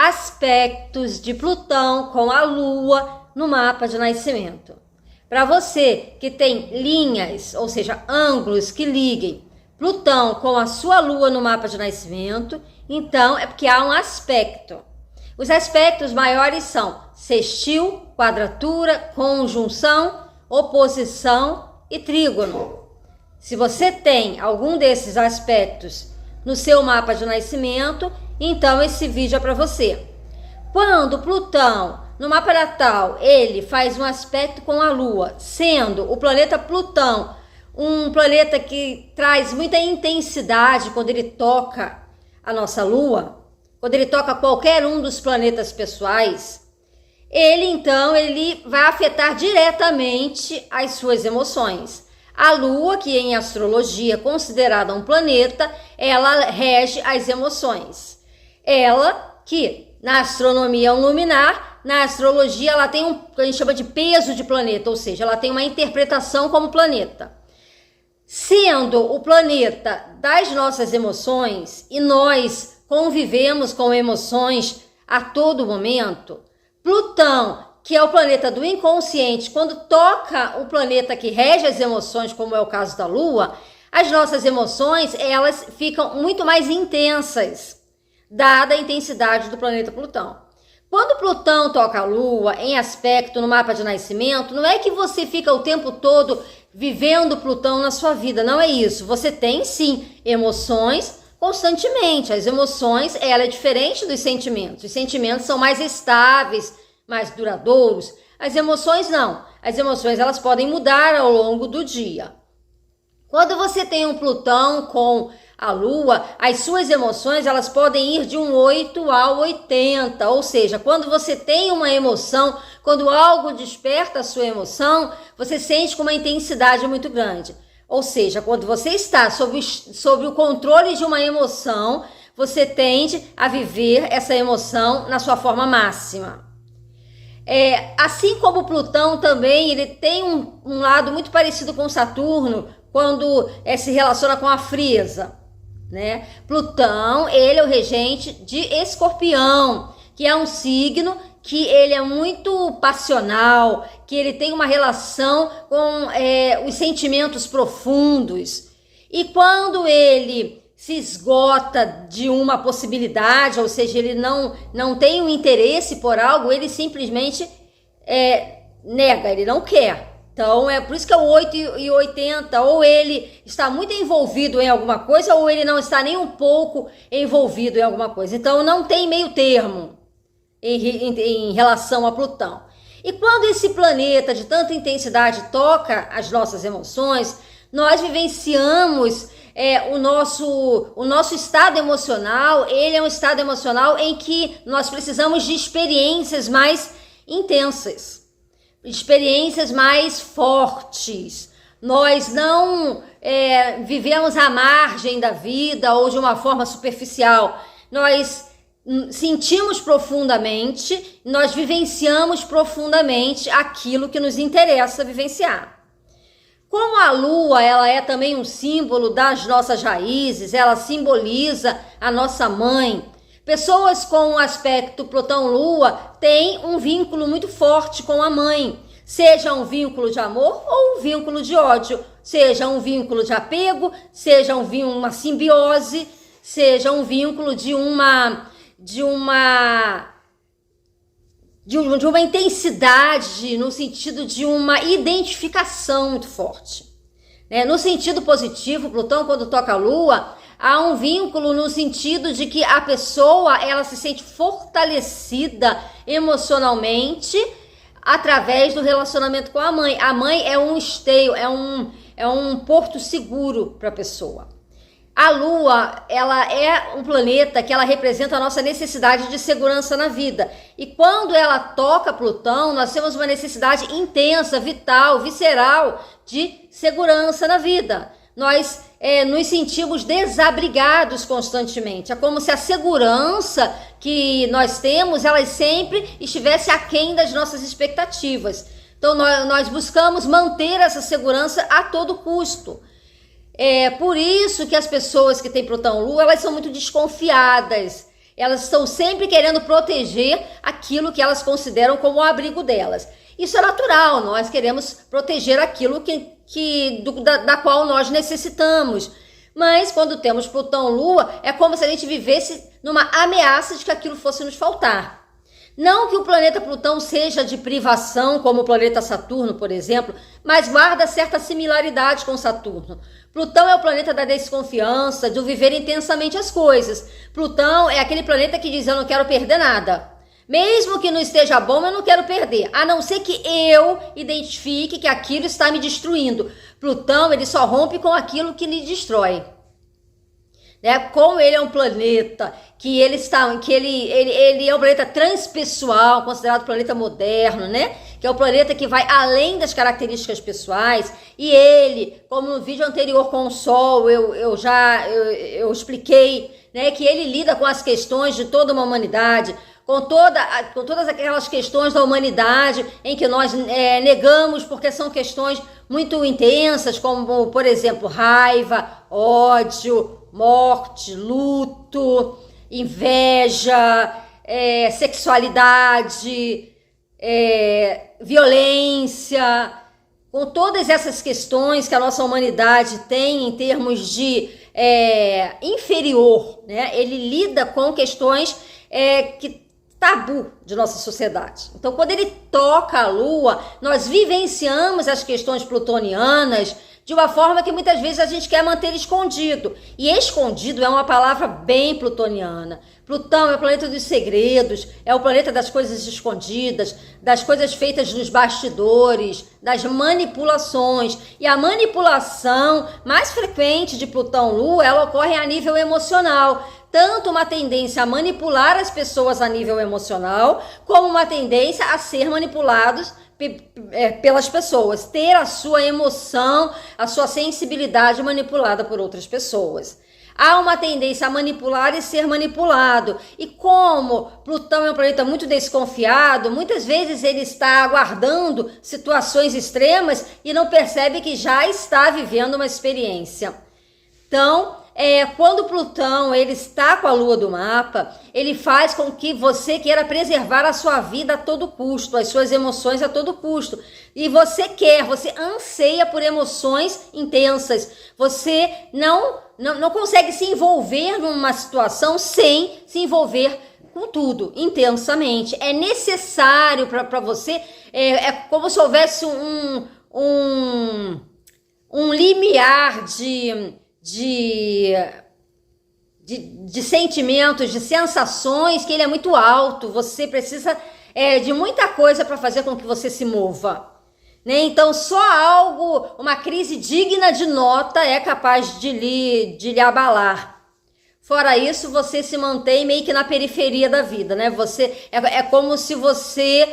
aspectos de Plutão com a Lua no mapa de nascimento. Para você que tem linhas, ou seja, ângulos que liguem Plutão com a sua Lua no mapa de nascimento, então é porque há um aspecto. Os aspectos maiores são sextil, quadratura, conjunção, oposição e trígono. Se você tem algum desses aspectos no seu mapa de nascimento, então esse vídeo é para você. Quando Plutão, no mapa natal, ele faz um aspecto com a Lua, sendo o planeta Plutão um planeta que traz muita intensidade quando ele toca a nossa Lua, quando ele toca qualquer um dos planetas pessoais, ele vai afetar diretamente as suas emoções. A Lua, que em astrologia é considerada um planeta, ela rege as emoções. Ela, que na astronomia é um luminar, na astrologia ela tem o que a gente chama de peso de planeta, ou seja, ela tem uma interpretação como planeta. Sendo o planeta das nossas emoções, e nós convivemos com emoções a todo momento, Plutão, que é o planeta do inconsciente, quando toca o planeta que rege as emoções, como é o caso da Lua, as nossas emoções, elas ficam muito mais intensas, dada a intensidade do planeta Plutão. Quando Plutão toca a Lua em aspecto no mapa de nascimento, não é que você fica o tempo todo vivendo Plutão na sua vida, não é isso. Você tem sim emoções constantemente. As emoções, ela é diferente dos sentimentos. Os sentimentos são mais estáveis, mais duradouros. As emoções não. As emoções, elas podem mudar ao longo do dia. Quando você tem um Plutão com a Lua, as suas emoções, elas podem ir de um 8 ao 80, ou seja, quando você tem uma emoção, quando algo desperta a sua emoção, você sente com uma intensidade muito grande. Ou seja, quando você está sob o controle de uma emoção, você tende a viver essa emoção na sua forma máxima. Assim como Plutão também, ele tem um lado muito parecido com Saturno, quando se relaciona com a frieza, né? Plutão, ele é o regente de Escorpião, que é um signo que ele é muito passional, que ele tem uma relação com os sentimentos profundos. E quando ele se esgota de uma possibilidade, ou seja, ele não tem um interesse por algo, ele simplesmente nega, ele não quer. Então, é por isso que é o 8 e 80, ou ele está muito envolvido em alguma coisa, ou ele não está nem um pouco envolvido em alguma coisa. Então, não tem meio termo em relação a Plutão. E quando esse planeta de tanta intensidade toca as nossas emoções, nós vivenciamos o nosso estado emocional. Ele é um estado emocional em que nós precisamos de experiências mais intensas, experiências mais fortes. Nós não vivemos à margem da vida ou de uma forma superficial. Nós sentimos profundamente, nós vivenciamos profundamente aquilo que nos interessa vivenciar. Como a Lua, ela é também um símbolo das nossas raízes, ela simboliza a nossa mãe. Pessoas com o aspecto Plutão-Lua têm um vínculo muito forte com a mãe, seja um vínculo de amor ou um vínculo de ódio, seja um vínculo de apego, seja uma simbiose, seja um vínculo de uma intensidade, no sentido de uma identificação muito forte. No sentido positivo, Plutão, quando toca a Lua, há um vínculo no sentido de que a pessoa, ela se sente fortalecida emocionalmente através do relacionamento com a mãe. A mãe é um esteio, é um porto seguro para a pessoa. A Lua, ela é um planeta que ela representa a nossa necessidade de segurança na vida. E quando ela toca Plutão, nós temos uma necessidade intensa, vital, visceral de segurança na vida. Nós nos sentimos desabrigados constantemente. É como se a segurança que nós temos, ela sempre estivesse aquém das nossas expectativas. Então, nós buscamos manter essa segurança a todo custo. É por isso que as pessoas que têm Plutão-Lua, elas são muito desconfiadas. Elas estão sempre querendo proteger aquilo que elas consideram como o abrigo delas. Isso é natural, nós queremos proteger aquilo da qual nós necessitamos. Mas quando temos Plutão, Lua, é como se a gente vivesse numa ameaça de que aquilo fosse nos faltar. Não que o planeta Plutão seja de privação, como o planeta Saturno, por exemplo, mas guarda certa similaridade com Saturno. Plutão é o planeta da desconfiança, do viver intensamente as coisas. Plutão é aquele planeta que diz: eu não quero perder nada. Mesmo que não esteja bom, eu não quero perder, a não ser que eu identifique que aquilo está me destruindo. Plutão, ele só rompe com aquilo que lhe destrói. Né? Como ele é um planeta que ele é um planeta transpessoal, considerado planeta moderno, né? Que é o planeta que vai além das características pessoais. E ele, como no vídeo anterior com o Sol, eu expliquei, né, que ele lida com as questões de toda uma humanidade, com todas aquelas questões da humanidade em que nós negamos porque são questões muito intensas, como, por exemplo, raiva, ódio, morte, luto, inveja, sexualidade, violência, com todas essas questões que a nossa humanidade tem em termos de inferior, né? Ele lida com questões que tabu de nossa sociedade. Então, quando ele toca a Lua, nós vivenciamos as questões plutonianas de uma forma que muitas vezes a gente quer manter escondido. E escondido é uma palavra bem plutoniana. Plutão é o planeta dos segredos, é o planeta das coisas escondidas, das coisas feitas nos bastidores, das manipulações. E a manipulação mais frequente de Plutão-Lua, ela ocorre a nível emocional. Tanto uma tendência a manipular as pessoas a nível emocional, como uma tendência a ser manipulados pelas pessoas, ter a sua emoção, a sua sensibilidade manipulada por outras pessoas. Há uma tendência a manipular e ser manipulado. E como Plutão é um planeta muito desconfiado, muitas vezes ele está aguardando situações extremas e não percebe que já está vivendo uma experiência. Então, quando Plutão ele está com a Lua do mapa, ele faz com que você queira preservar a sua vida a todo custo, as suas emoções a todo custo. E você anseia por emoções intensas. Você não consegue se envolver numa situação sem se envolver com tudo, intensamente. É necessário para você, como se houvesse um limiar de sentimentos, de sensações, que ele é muito alto. Você precisa de muita coisa para fazer com que você se mova, né? Então só uma crise digna de nota é capaz de lhe abalar. Fora isso, você se mantém meio que na periferia da vida, né? É como se você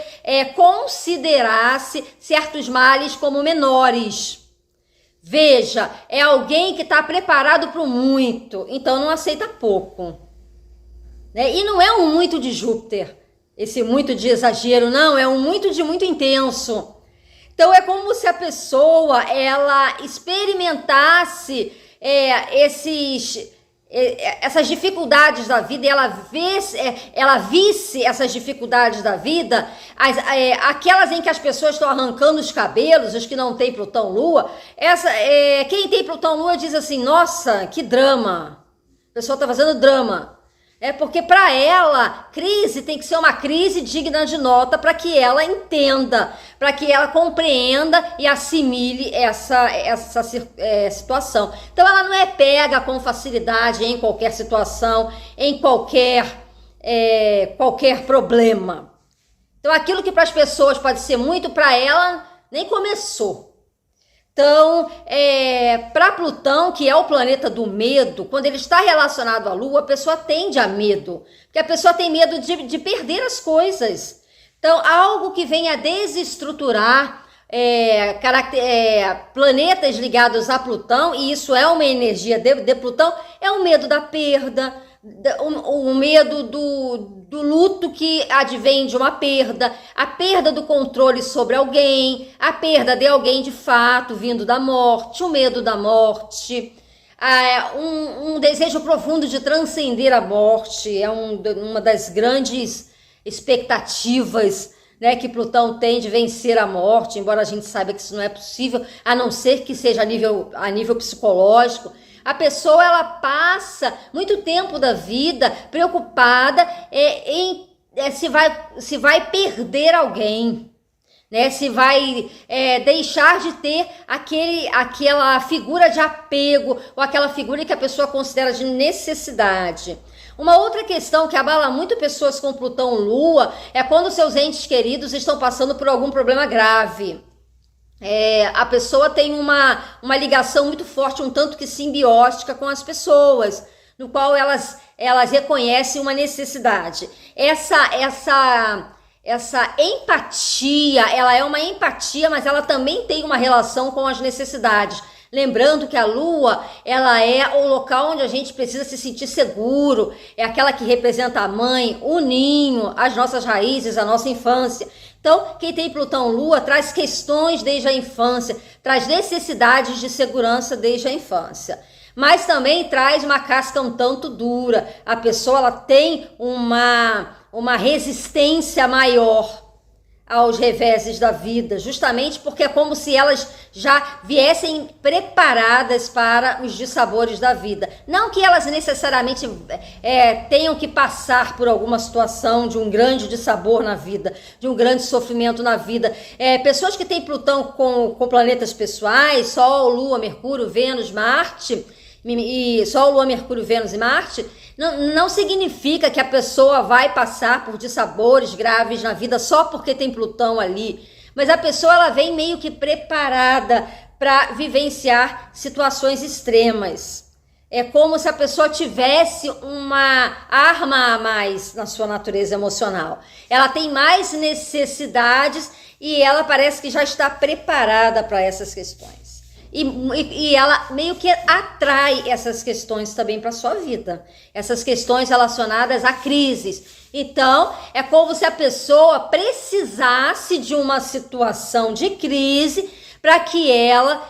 considerasse certos males como menores. Veja, é alguém que está preparado para o muito, então não aceita pouco, né? E não é um muito de Júpiter, esse muito de exagero, não, é um muito de muito intenso. Então é como se a pessoa ela experimentasse essas dificuldades da vida, e ela visse essas dificuldades da vida, aquelas em que as pessoas estão arrancando os cabelos, os que não têm Plutão-Lua. Quem tem Plutão-Lua diz assim: nossa, que drama, a pessoa está fazendo drama. Porque para ela, crise tem que ser uma crise digna de nota, para que ela entenda, para que ela compreenda e assimile essa situação. Então ela não é pega com facilidade em qualquer situação, em qualquer problema. Então aquilo que para as pessoas pode ser muito, para ela nem começou. Então, para Plutão, que é o planeta do medo, quando ele está relacionado à Lua, a pessoa tende a medo, porque a pessoa tem medo de perder as coisas. Então, algo que venha desestruturar planetas ligados a Plutão, e isso é uma energia de Plutão, é o medo da perda, o medo do luto que advém de uma perda, a perda do controle sobre alguém, a perda de alguém de fato vindo da morte, o medo da morte, um desejo profundo de transcender a morte, é uma das grandes expectativas, né, que Plutão tem de vencer a morte, embora a gente saiba que isso não é possível, a não ser que seja a nível psicológico. A pessoa, ela passa muito tempo da vida preocupada em se vai perder alguém, né? Se vai deixar de ter aquela figura de apego ou aquela figura que a pessoa considera de necessidade. Uma outra questão que abala muito pessoas com Plutão Lua é quando seus entes queridos estão passando por algum problema grave. A pessoa tem uma ligação muito forte, um tanto que simbiótica com as pessoas, no qual elas reconhecem uma necessidade. Essa empatia, ela é uma empatia, mas ela também tem uma relação com as necessidades. Lembrando que a Lua, ela é o local onde a gente precisa se sentir seguro, é aquela que representa a mãe, o ninho, as nossas raízes, a nossa infância. Então, quem tem Plutão Lua traz questões desde a infância, traz necessidades de segurança desde a infância. Mas também traz uma casca um tanto dura. A pessoa, ela tem uma resistência maior aos reveses da vida, justamente porque é como se elas já viessem preparadas para os dissabores da vida. Não que elas necessariamente tenham que passar por alguma situação de um grande dissabor na vida, de um grande sofrimento na vida. Pessoas que têm Plutão com planetas pessoais, Sol, Lua, Mercúrio, Vênus, Marte, e Sol, Lua, Mercúrio, Vênus e Marte, não significa que a pessoa vai passar por dissabores graves na vida só porque tem Plutão ali, mas a pessoa, ela vem meio que preparada para vivenciar situações extremas. É como se a pessoa tivesse uma arma a mais na sua natureza emocional. Ela tem mais necessidades e ela parece que já está preparada para essas questões. E ela meio que atrai essas questões também para a sua vida. Essas questões relacionadas a crises. Então, é como se a pessoa precisasse de uma situação de crise para que ela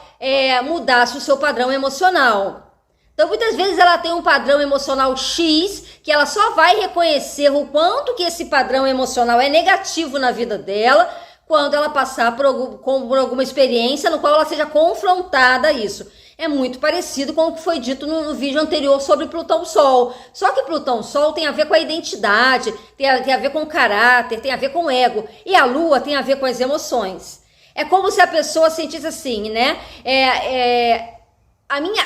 mudasse o seu padrão emocional. Então, muitas vezes ela tem um padrão emocional X, que ela só vai reconhecer o quanto que esse padrão emocional é negativo na vida dela, quando ela passar por alguma experiência no qual ela seja confrontada a isso. É muito parecido com o que foi dito no vídeo anterior sobre Plutão-Sol. Só que Plutão-Sol tem a ver com a identidade, tem a ver com o caráter, tem a ver com o ego. E a Lua tem a ver com as emoções. É como se a pessoa sentisse assim, né?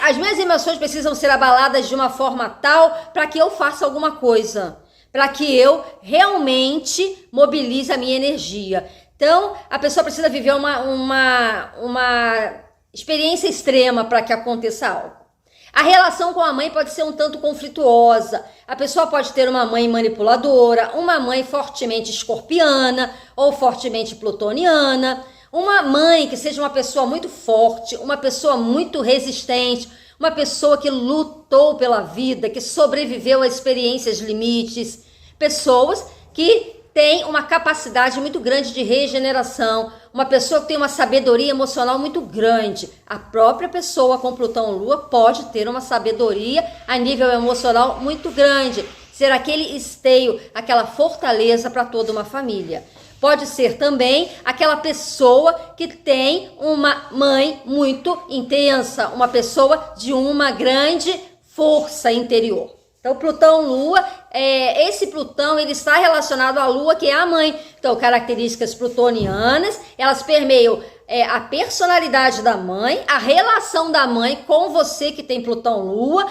As minhas emoções precisam ser abaladas de uma forma tal para que eu faça alguma coisa. Para que eu realmente mobilize a minha energia. Então, a pessoa precisa viver uma experiência extrema para que aconteça algo. A relação com a mãe pode ser um tanto conflituosa. A pessoa pode ter uma mãe manipuladora, uma mãe fortemente escorpiana ou fortemente plutoniana, uma mãe que seja uma pessoa muito forte, uma pessoa muito resistente, uma pessoa que lutou pela vida, que sobreviveu a experiências limites, pessoas que tem uma capacidade muito grande de regeneração, uma pessoa que tem uma sabedoria emocional muito grande. A própria pessoa com Plutão Lua pode ter uma sabedoria a nível emocional muito grande, ser aquele esteio, aquela fortaleza para toda uma família. Pode ser também aquela pessoa que tem uma mãe muito intensa, uma pessoa de uma grande força interior. Então, Plutão-Lua, esse Plutão, ele está relacionado à Lua, que é a mãe. Então, características plutonianas, elas permeiam a personalidade da mãe, a relação da mãe com você que tem Plutão-Lua,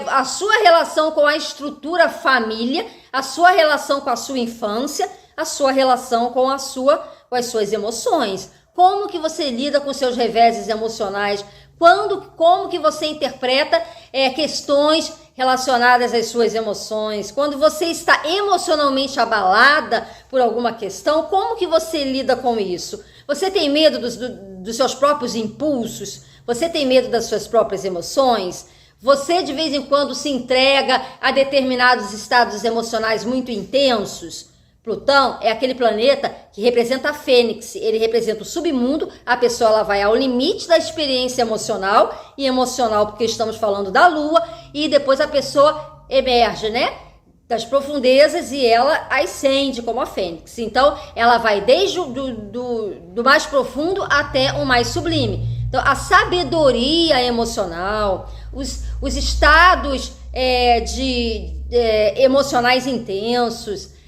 a sua relação com a estrutura família, a sua relação com a sua infância, a sua relação com as suas emoções. Como que você lida com seus reveses emocionais? Como que você interpreta questões relacionadas às suas emoções? Quando você está emocionalmente abalada por alguma questão, como que você lida com isso? Você tem medo dos seus próprios impulsos? Você tem medo das suas próprias emoções? Você de vez em quando se entrega a determinados estados emocionais muito intensos? Plutão é aquele planeta que representa a fênix, ele representa o submundo, a pessoa ela vai ao limite da experiência emocional, e emocional porque estamos falando da Lua, e depois a pessoa emerge, né, das profundezas e ela ascende como a fênix. Então ela vai desde do mais profundo até o mais sublime. Então a sabedoria emocional, os estados emocionais intensos,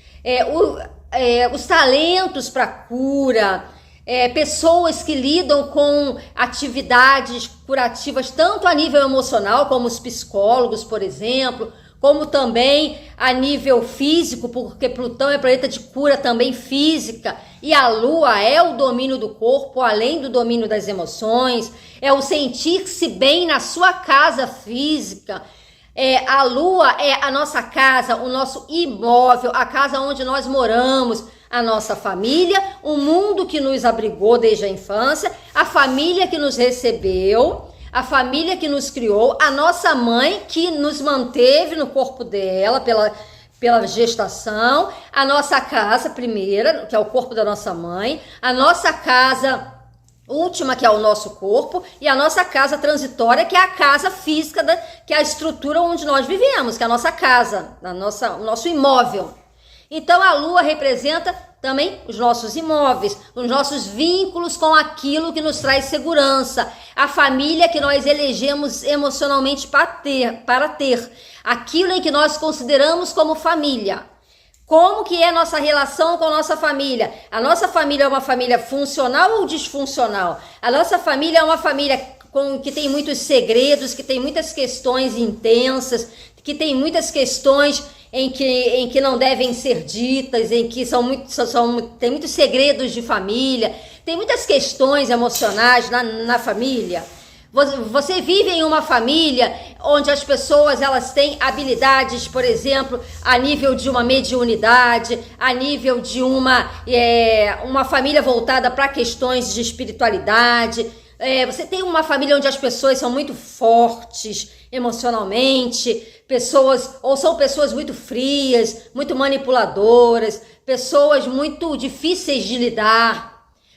os talentos para cura, pessoas que lidam com atividades curativas tanto a nível emocional, como os psicólogos, por exemplo, como também a nível físico, porque Plutão é planeta de cura também física, e a Lua é o domínio do corpo, além do domínio das emoções, é o sentir-se bem na sua casa física. A Lua é a nossa casa, o nosso imóvel, a casa onde nós moramos, a nossa família, o mundo que nos abrigou desde a infância, a família que nos recebeu, a família que nos criou, a nossa mãe que nos manteve no corpo dela pela gestação, a nossa casa primeira, que é o corpo da nossa mãe, a nossa casa última, que é o nosso corpo, e a nossa casa transitória, que é a casa física, que é a estrutura onde nós vivemos, que é a nossa casa, o nosso imóvel. Então a Lua representa também os nossos imóveis, os nossos vínculos com aquilo que nos traz segurança, a família que nós elegemos emocionalmente para ter, aquilo em que nós consideramos como família. Como que é nossa relação com a nossa família? A nossa família é uma família funcional ou disfuncional? A nossa família é uma família que tem muitos segredos, que tem muitas questões intensas, que tem muitas questões em que não devem ser ditas, em que tem muitos segredos de família, tem muitas questões emocionais na família. Você vive em uma família onde as pessoas elas têm habilidades, por exemplo, a nível de uma mediunidade, a nível de uma família voltada para questões de espiritualidade. Você tem uma família onde as pessoas são muito fortes emocionalmente, são pessoas muito frias, muito manipuladoras, pessoas muito difíceis de lidar.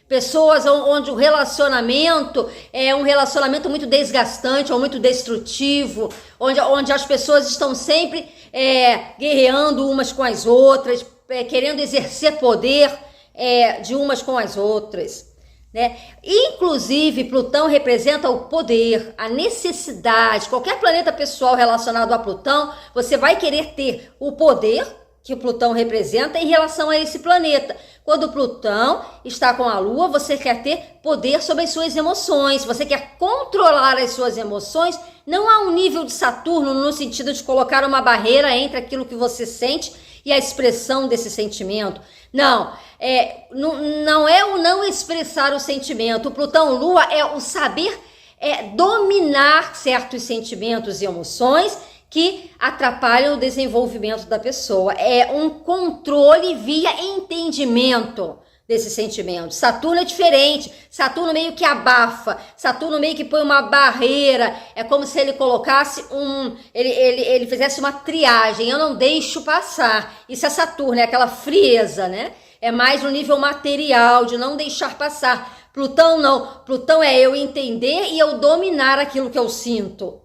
Pessoas onde o relacionamento é um relacionamento muito desgastante ou muito destrutivo, onde as pessoas estão sempre guerreando umas com as outras, querendo exercer poder de umas com as outras, né? Inclusive, Plutão representa o poder, a necessidade. Qualquer planeta pessoal relacionado a Plutão, você vai querer ter o poder que o Plutão representa em relação a esse planeta. Quando Plutão está com a Lua, você quer ter poder sobre as suas emoções, você quer controlar as suas emoções, não a um nível de Saturno, no sentido de colocar uma barreira entre aquilo que você sente e a expressão desse sentimento. Não é o não expressar o sentimento. O Plutão Lua é o saber dominar certos sentimentos e emoções que atrapalham o desenvolvimento da pessoa. É um controle via entendimento desse sentimento. Saturno é diferente. Saturno meio que abafa. Saturno meio que põe uma barreira. É como se ele colocasse ele fizesse uma triagem. Eu não deixo passar. Isso é Saturno, é aquela frieza, né? É mais no nível material, de não deixar passar. Plutão não. Plutão é eu entender e eu dominar aquilo que eu sinto.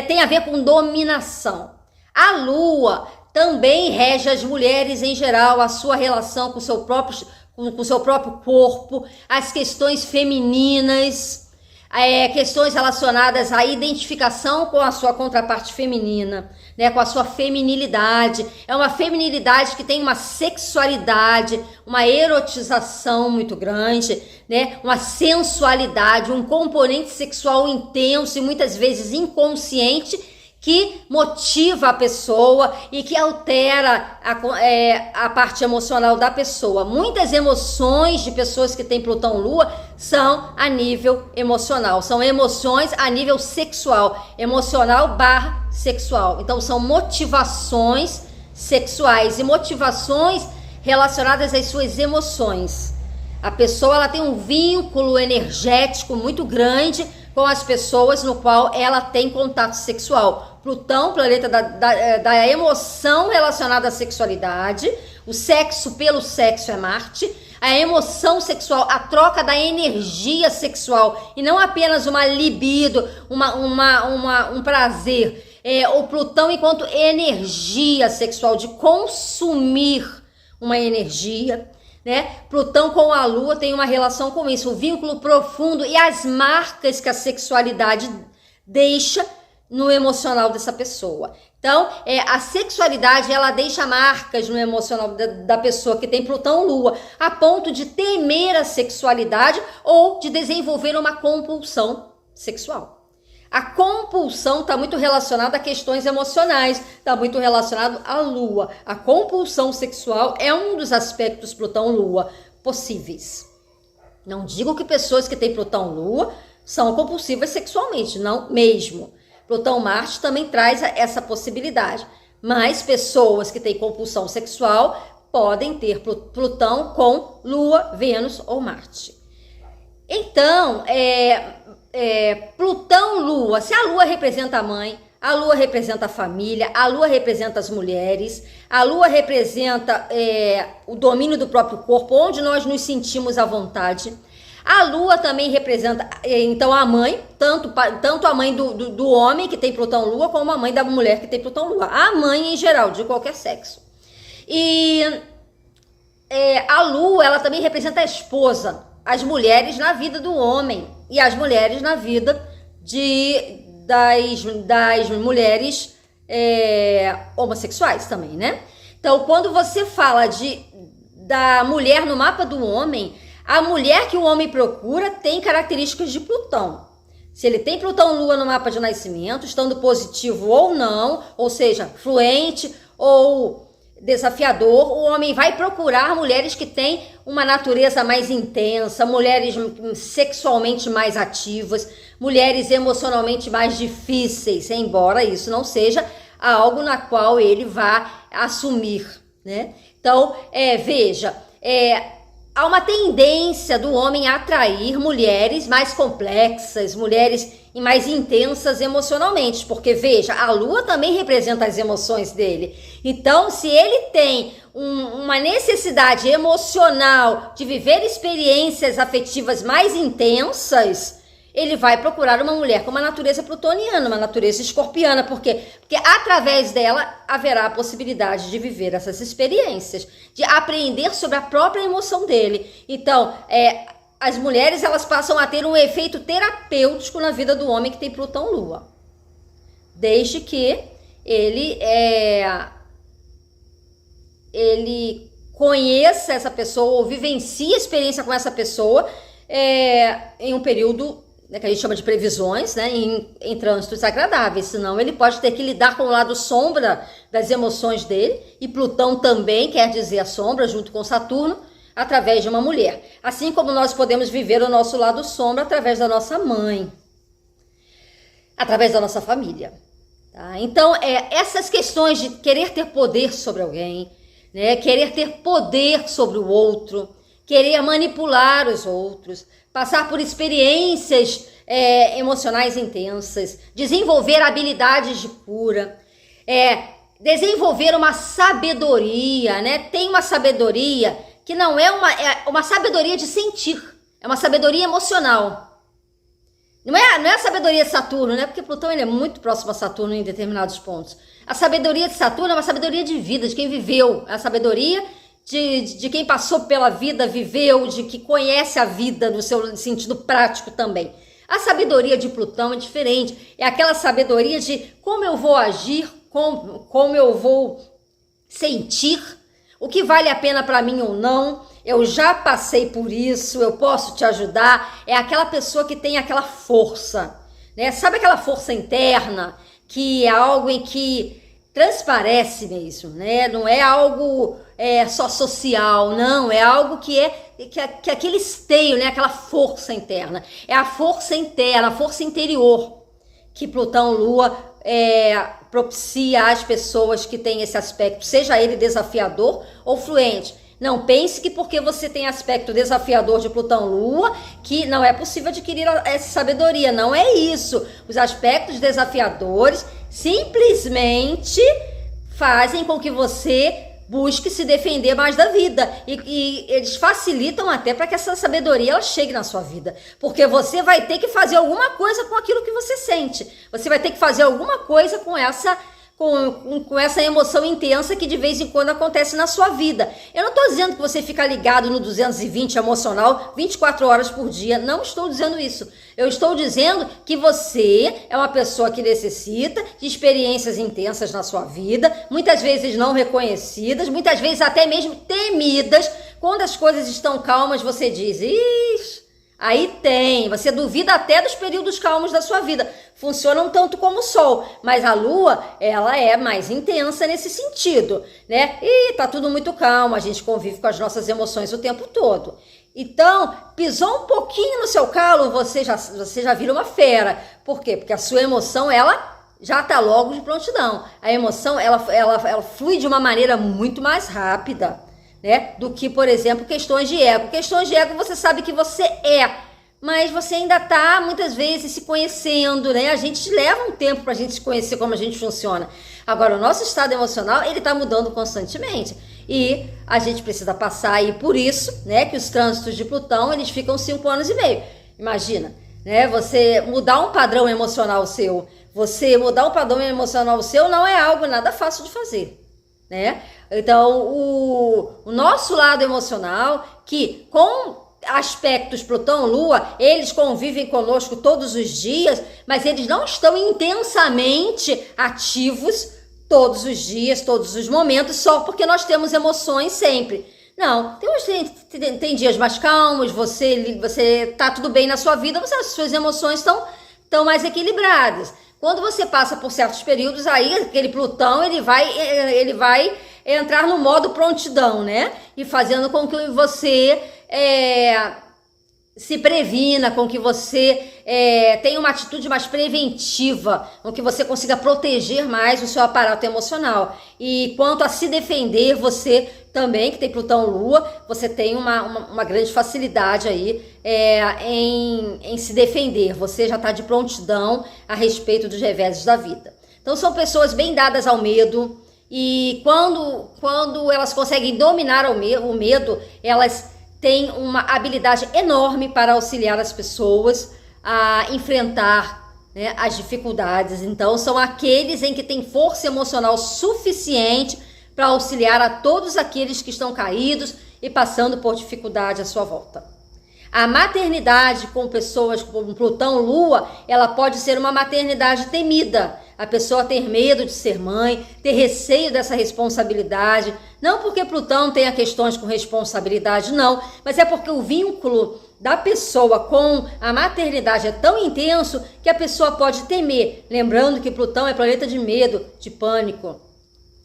Tem a ver com dominação. A Lua também rege as mulheres em geral, a sua relação com o seu próprio corpo, as questões femininas, questões relacionadas à identificação com a sua contraparte feminina, né, com a sua feminilidade. É uma feminilidade que tem uma sexualidade, uma erotização muito grande, né, uma sensualidade, um componente sexual intenso e muitas vezes inconsciente que motiva a pessoa e que altera a parte emocional da pessoa. Muitas emoções de pessoas que têm Plutão Lua são a nível emocional, são emoções a nível sexual, emocional / sexual. Então são motivações sexuais e motivações relacionadas às suas emoções. A pessoa ela tem um vínculo energético muito grande com as pessoas no qual ela tem contato sexual. Plutão, planeta da emoção relacionada à sexualidade, O sexo pelo sexo é Marte. A emoção sexual, a troca da energia sexual e não apenas uma libido, um prazer. O Plutão enquanto energia sexual, de consumir uma energia, né? Plutão com a Lua tem uma relação com isso, o vínculo profundo e as marcas que a sexualidade deixa no emocional dessa pessoa. Então, a sexualidade, ela deixa marcas no emocional da pessoa que tem Plutão Lua, a ponto de temer a sexualidade ou de desenvolver uma compulsão sexual. A compulsão está muito relacionada a questões emocionais, está muito relacionado à Lua. A compulsão sexual é um dos aspectos Plutão-Lua possíveis. Não digo que pessoas que têm Plutão-Lua são compulsivas sexualmente, não mesmo. Plutão-Marte também traz essa possibilidade, mas pessoas que têm compulsão sexual podem ter Plutão com Lua, Vênus ou Marte. Então, Plutão-Lua, se a Lua representa a mãe, a Lua representa a família, a Lua representa as mulheres, a Lua representa o domínio do próprio corpo, onde nós nos sentimos à vontade. A Lua também representa, então, a mãe, tanto a mãe do homem que tem Plutão-Lua, como a mãe da mulher que tem Plutão-Lua. A mãe em geral, de qualquer sexo. E a Lua, ela também representa a esposa, as mulheres na vida do homem e as mulheres na vida das mulheres homossexuais também, né? Então, quando você fala da mulher no mapa do homem, a mulher que o homem procura tem características de Plutão. Se ele tem Plutão-Lua no mapa de nascimento, estando positivo ou não, ou seja, fluente ou desafiador, o homem vai procurar mulheres que têm uma natureza mais intensa, mulheres sexualmente mais ativas, mulheres emocionalmente mais difíceis, embora isso não seja algo na qual ele vá assumir, né? Então, veja, há uma tendência do homem a atrair mulheres mais complexas, mulheres mais intensas emocionalmente, porque veja, a Lua também representa as emoções dele. Então, se ele tem uma necessidade emocional de viver experiências afetivas mais intensas, ele vai procurar uma mulher com uma natureza plutoniana, uma natureza escorpiana. Por quê? Porque através dela haverá a possibilidade de viver essas experiências, de aprender sobre a própria emoção dele. Então, as mulheres, elas passam a ter um efeito terapêutico na vida do homem que tem Plutão-Lua. Desde que ele conheça essa pessoa ou vivencie a experiência com essa pessoa em um período que a gente chama de previsões, né, em trânsitos agradáveis, senão ele pode ter que lidar com o lado sombra das emoções dele, e Plutão também quer dizer a sombra, junto com Saturno, através de uma mulher. Assim como nós podemos viver o nosso lado sombra através da nossa mãe, através da nossa família. Tá? Então, essas questões de querer ter poder sobre alguém, né, querer ter poder sobre o outro, querer manipular os outros, passar por experiências emocionais intensas, desenvolver habilidades de cura, desenvolver uma sabedoria, né? Tem uma sabedoria que não é uma sabedoria de sentir, é uma sabedoria emocional. Não é a sabedoria de Saturno, né? Porque Plutão ele é muito próximo a Saturno em determinados pontos. A sabedoria de Saturno é uma sabedoria de vida, de quem viveu, é a sabedoria de quem passou pela vida, viveu, de que conhece a vida no seu sentido prático também. A sabedoria de Plutão é diferente, é aquela sabedoria de como eu vou agir, como eu vou sentir, o que vale a pena para mim ou não, eu já passei por isso, eu posso te ajudar. É aquela pessoa que tem aquela força, né? Sabe aquela força interna, que é algo em que transparece mesmo, né? Não é algo só social, não, é algo que aquele esteio, né? Aquela força interna, é a força interna, a força interior que Plutão-Lua propicia às pessoas que têm esse aspecto, seja ele desafiador ou fluente. Não pense que porque você tem aspecto desafiador de Plutão-Lua, que não é possível adquirir essa sabedoria. Não é isso. Os aspectos desafiadores simplesmente fazem com que você busque se defender mais da vida. E eles facilitam até para que essa sabedoria ela chegue na sua vida. Porque você vai ter que fazer alguma coisa com aquilo que você sente. Você vai ter que fazer alguma coisa com essa emoção intensa que de vez em quando acontece na sua vida. Eu não estou dizendo que você fica ligado no 220 emocional 24 horas por dia. Não estou dizendo isso. Eu estou dizendo que você é uma pessoa que necessita de experiências intensas na sua vida, muitas vezes não reconhecidas, muitas vezes até mesmo temidas. Quando as coisas estão calmas, você diz, ixi, aí tem, você duvida até dos períodos calmos da sua vida. Funcionam tanto como o sol, mas a lua, ela é mais intensa nesse sentido, né? E tá tudo muito calmo, a gente convive com as nossas emoções o tempo todo. Então, pisou um pouquinho no seu calo, você já vira uma fera. Por quê? Porque a sua emoção, ela já tá logo de prontidão. A emoção, ela flui de uma maneira muito mais rápida, né? Do que, por exemplo, questões de ego. Questões de ego você sabe que você é, mas você ainda tá, muitas vezes, se conhecendo, né? A gente leva um tempo pra gente se conhecer como a gente funciona. Agora, o nosso estado emocional, ele tá mudando constantemente. E a gente precisa passar aí por isso, né? Que os trânsitos de Plutão, eles ficam 5 anos e meio. Imagina, né? Você mudar um padrão emocional seu. Você mudar um padrão emocional seu não é algo nada fácil de fazer, né? Então, o nosso lado emocional, que com aspectos Plutão-Lua, eles convivem conosco todos os dias, mas eles não estão intensamente ativos todos os dias, todos os momentos, só porque nós temos emoções sempre. Não, tem dias mais calmos, você tá tudo bem na sua vida, as suas emoções estão mais equilibradas. Quando você passa por certos períodos, aí aquele Plutão, ele vai entrar no modo prontidão, né? E fazendo com que você se previna, com que você tenha uma atitude mais preventiva, com que você consiga proteger mais o seu aparato emocional. E quanto a se defender, você também, que tem Plutão-Lua, você tem uma grande facilidade aí em se defender. Você já está de prontidão a respeito dos reveses da vida. Então são pessoas bem dadas ao medo, e quando elas conseguem dominar o medo, elas têm uma habilidade enorme para auxiliar as pessoas a enfrentar, né, as dificuldades. Então são aqueles em que tem força emocional suficiente para auxiliar a todos aqueles que estão caídos e passando por dificuldade à sua volta. A maternidade com pessoas com Plutão, Lua, ela pode ser uma maternidade temida. A pessoa ter medo de ser mãe, ter receio dessa responsabilidade. Não porque Plutão tenha questões com responsabilidade, não. Mas é porque o vínculo da pessoa com a maternidade é tão intenso que a pessoa pode temer. Lembrando que Plutão é planeta de medo, de pânico,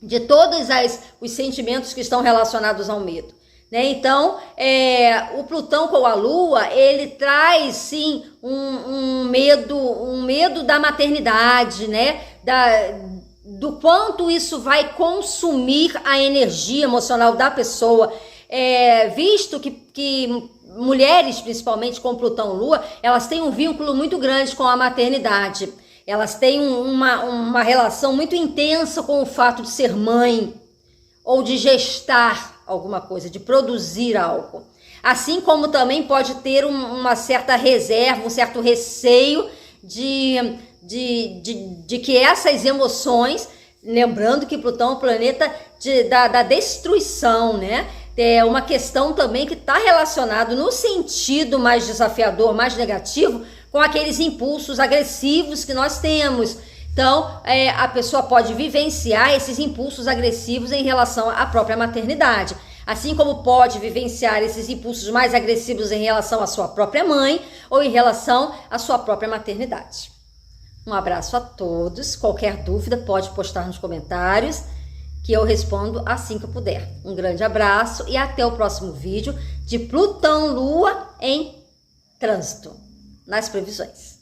de todos os sentimentos que estão relacionados ao medo, né? Então, o Plutão com a Lua, ele traz sim um medo da maternidade, né? Do quanto isso vai consumir a energia emocional da pessoa, visto que mulheres, principalmente com Plutão Lua, elas têm um vínculo muito grande com a maternidade. Elas têm uma relação muito intensa com o fato de ser mãe ou de gestar alguma coisa, de produzir algo. Assim como também pode ter uma certa reserva, um certo receio de que essas emoções, lembrando que Plutão é um planeta da destruição, né? É uma questão também que está relacionado no sentido mais desafiador, mais negativo, com aqueles impulsos agressivos que nós temos. Então, a pessoa pode vivenciar esses impulsos agressivos em relação à própria maternidade. Assim como pode vivenciar esses impulsos mais agressivos em relação à sua própria mãe ou em relação à sua própria maternidade. Um abraço a todos. Qualquer dúvida pode postar nos comentários, que eu respondo assim que eu puder. Um grande abraço e até o próximo vídeo de Plutão Lua em trânsito, nas previsões.